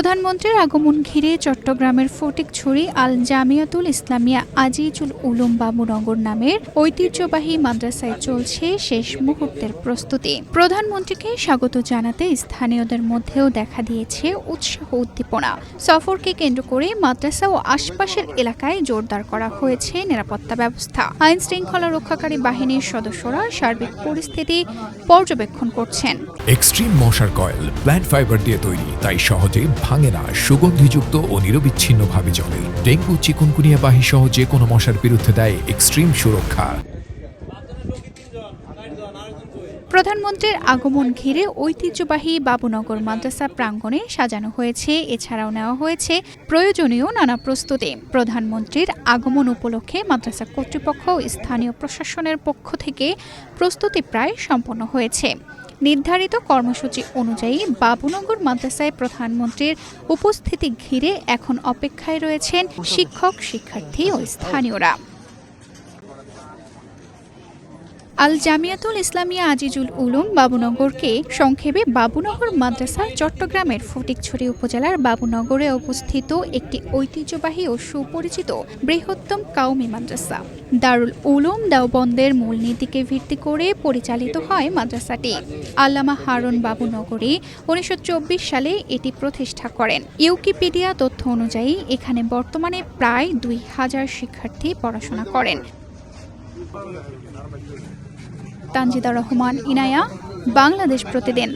প্রধানমন্ত্রীর আগমন ঘিরে চট্টগ্রামের ফটিকছড়ি আল জামিয়াতুল ইসলামিয়া আজিজুল উলুম বাবুনগর নামের ঐতিহ্যবাহী মাদ্রাসায় চলছে শেষ মুহূর্তের প্রস্তুতি। প্রধানমন্ত্রীকে স্বাগত জানাতে স্থানীয়দের মধ্যেও দেখা দিয়েছে উৎসাহ উদ্দীপনা। সফরকে কেন্দ্র করে মাদ্রাসা ও আশপাশের এলাকায় জোরদার করা হয়েছে নিরাপত্তা ব্যবস্থা। আইন শৃঙ্খলা রক্ষাকারী বাহিনীর সদস্যরা সার্বিক পরিস্থিতি পর্যবেক্ষণ করছেন। এক্সট্রিম মশার কয়েল প্ল্যান্ট ফাইবার দিয়ে তৈরি, তাই সহজে ভাঙে না, সুগন্ধিযুক্ত ও নিরবিচ্ছিন্নভাবে জ্বলে। ডেঙ্গু, চিকুনগুনিয়া বাহি সহ যে কোনো মশার বিরুদ্ধে দেয় এক্সট্রিম সুরক্ষা। প্রধানমন্ত্রীর আগমন ঘিরে ঐতিহ্যবাহী বাবুনগর মাদ্রাসা প্রাঙ্গণে সাজানো হয়েছে। এছাড়াও নেওয়া হয়েছে প্রয়োজনীয় নানা প্রস্তুতি। প্রধানমন্ত্রীর আগমন উপলক্ষে মাদ্রাসা কর্তৃপক্ষ ও স্থানীয় প্রশাসনের পক্ষ থেকে প্রস্তুতি প্রায় সম্পন্ন হয়েছে। নির্ধারিত কর্মসূচি অনুযায়ী বাবুনগর মাদ্রাসায় প্রধানমন্ত্রীর উপস্থিতি ঘিরে এখন অপেক্ষায় রয়েছেন শিক্ষক, শিক্ষার্থী ও স্থানীয়রা। আল জামিয়াতুল ইসলামিয়া আজিজুল উলুম বাবুনগরকে সংক্ষেপে বাবুনগর মাদ্রাসা চট্টগ্রামের ফটিকছড়ি উপজেলার বাবুনগরে অবস্থিত একটি ঐতিহ্যবাহী ও সুপরিচিত বৃহত্তম কাওমি মাদ্রাসা। দারুল উলুম দেওবন্দের মূলনীতিকে ভিত্তি করে পরিচালিত হয় মাদ্রাসাটি। আল্লামা হারুন বাবুনগরী 1924 সালে এটি প্রতিষ্ঠা করেন। উইকিপিডিয়া তথ্য অনুযায়ী এখানে বর্তমানে প্রায় 2000 শিক্ষার্থী পড়াশোনা করেন। তানজিদা রহমান, ইনায়া, বাংলাদেশ প্রতিদিন।